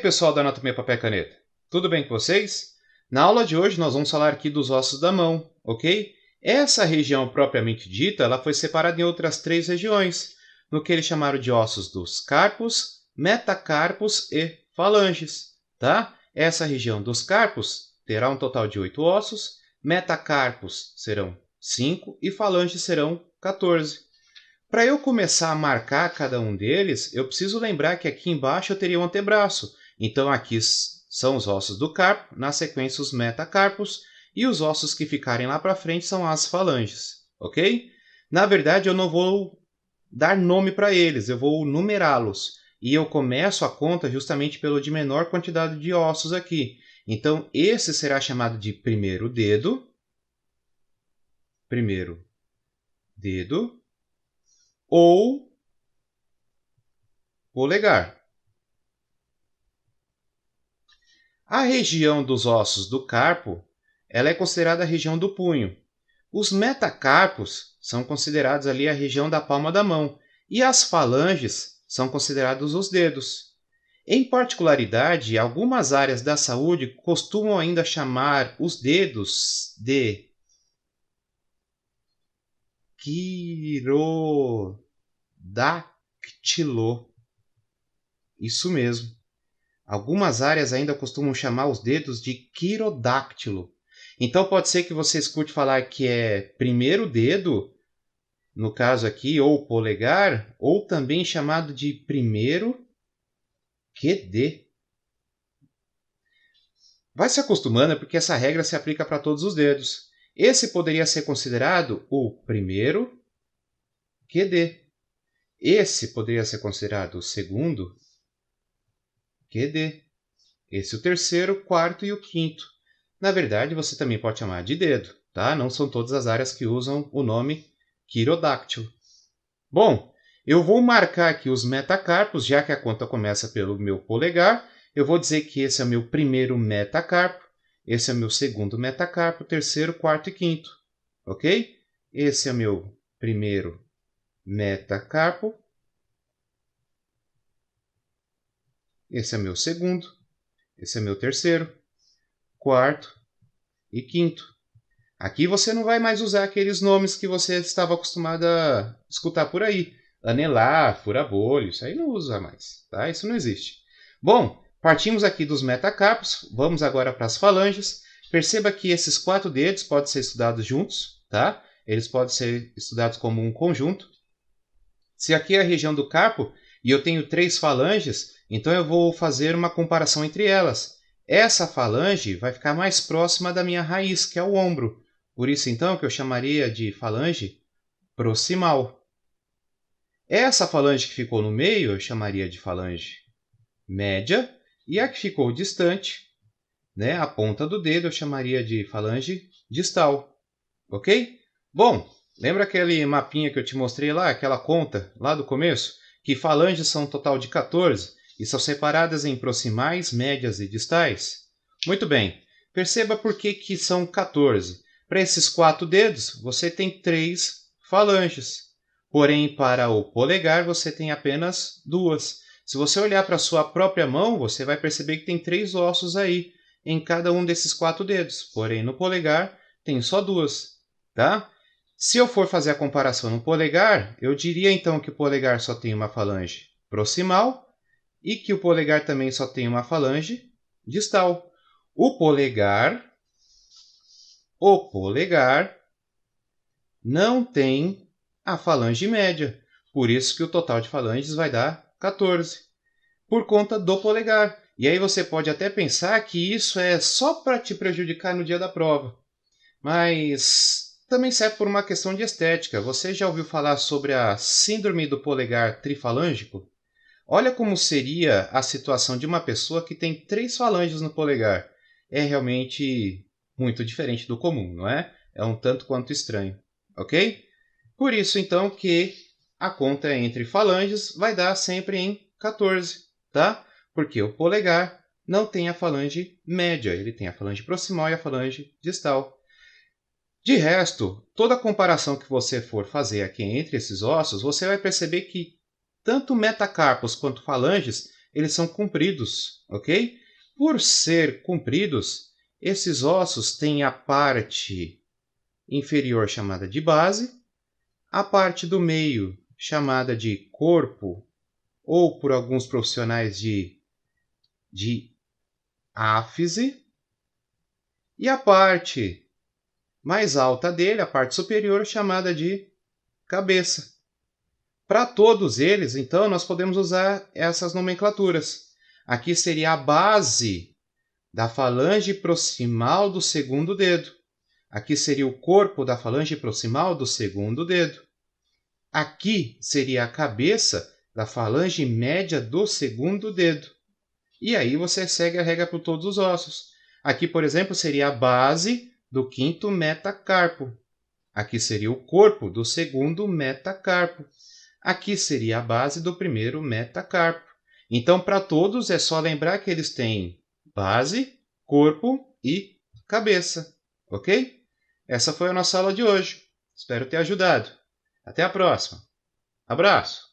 pessoal da Anatomia Papel e Caneta, tudo bem com vocês? Na aula de hoje nós vamos falar aqui dos ossos da mão, ok? Essa região propriamente dita, ela foi separada em outras três regiões, no que eles chamaram de ossos dos carpos, metacarpos e falanges, tá? Essa região dos carpos terá um total de 8 ossos, metacarpos serão 5 e falanges serão 14. Para eu começar a marcar cada um deles, eu preciso lembrar que aqui embaixo eu teria um antebraço. Então aqui são os ossos do carpo, na sequência os metacarpos, e os ossos que ficarem lá para frente são as falanges, ok? Na verdade eu não vou dar nome para eles, eu vou numerá-los. E eu começo a conta justamente pelo de menor quantidade de ossos aqui. Então esse será chamado de primeiro dedo, ou polegar. A região dos ossos do carpo, ela é considerada a região do punho. Os metacarpos são considerados ali a região da palma da mão e as falanges são considerados os dedos. Em particularidade, algumas áreas da saúde costumam ainda chamar os dedos de quirodáctilo. Isso mesmo. Algumas áreas ainda costumam chamar os dedos de quirodáctilo. Então pode ser que você escute falar que é primeiro dedo, no caso aqui, ou polegar, ou também chamado de primeiro QD. Vai se acostumando porque essa regra se aplica para todos os dedos. Esse poderia ser considerado o primeiro QD. Esse poderia ser considerado o segundo QD. Esse o terceiro, quarto e o quinto. Na verdade, você também pode chamar de dedo, tá? Não são todas as áreas que usam o nome quirodáctilo. Bom, eu vou marcar aqui os metacarpos, já que a conta começa pelo meu polegar. Eu vou dizer que esse é o meu primeiro metacarpo, esse é o meu segundo metacarpo, terceiro, quarto e quinto, ok? Esse é o meu primeiro metacarpo. Esse é meu segundo. Esse é meu terceiro, quarto e quinto. Aqui você não vai mais usar aqueles nomes que você estava acostumado a escutar por aí. Anelar, fura-bolho, isso aí não usa mais, tá? Isso não existe. Bom, partimos aqui dos metacarpos, vamos agora para as falanges. Perceba que esses 4 dedos podem ser estudados juntos, tá? Eles podem ser estudados como um conjunto. Se aqui é a região do carpo e eu tenho 3 falanges, então eu vou fazer uma comparação entre elas. Essa falange vai ficar mais próxima da minha raiz, que é o ombro. Por isso, então, que eu chamaria de falange proximal. Essa falange que ficou no meio, eu chamaria de falange média. E a que ficou distante, né, a ponta do dedo, eu chamaria de falange distal. Ok? Bom, lembra aquele mapinha que eu te mostrei lá, aquela conta lá do começo? Que falanges são um total de 14 e são separadas em proximais, médias e distais? Muito bem, perceba por que são 14. Para esses 4 dedos, você tem 3 falanges. Porém, para o polegar, você tem apenas 2. Se você olhar para a sua própria mão, você vai perceber que tem 3 ossos aí em cada um desses 4 dedos. Porém, no polegar, tem só 2. Tá? Se eu for fazer a comparação no polegar, eu diria então que o polegar só tem uma falange proximal e que o polegar também só tem uma falange distal. O polegar não tem a falange média. Por isso que o total de falanges vai dar 14. Por conta do polegar. E aí você pode até pensar que isso é só para te prejudicar no dia da prova. Mas também serve por uma questão de estética. Você já ouviu falar sobre a síndrome do polegar trifalângico? Olha como seria a situação de uma pessoa que tem 3 falanges no polegar. É realmente muito diferente do comum, não é? É um tanto quanto estranho, ok? Por isso, então, que a conta entre falanges vai dar sempre em 14, tá? Porque o polegar não tem a falange média, ele tem a falange proximal e a falange distal. De resto, toda a comparação que você for fazer aqui entre esses ossos, você vai perceber que tanto metacarpos quanto falanges eles são compridos, ok? Por ser compridos, esses ossos têm a parte inferior chamada de base, a parte do meio chamada de corpo, ou por alguns profissionais de áfise, e a parte mais alta dele, a parte superior, chamada de cabeça. Para todos eles, então, nós podemos usar essas nomenclaturas. Aqui seria a base da falange proximal do segundo dedo. Aqui seria o corpo da falange proximal do segundo dedo. Aqui seria a cabeça da falange média do segundo dedo. E aí você segue a regra por todos os ossos. Aqui, por exemplo, seria a base do quinto metacarpo. Aqui seria o corpo do segundo metacarpo. Aqui seria a base do primeiro metacarpo. Então, para todos, é só lembrar que eles têm base, corpo e cabeça. Ok? Essa foi a nossa aula de hoje. Espero ter ajudado. Até a próxima. Abraço!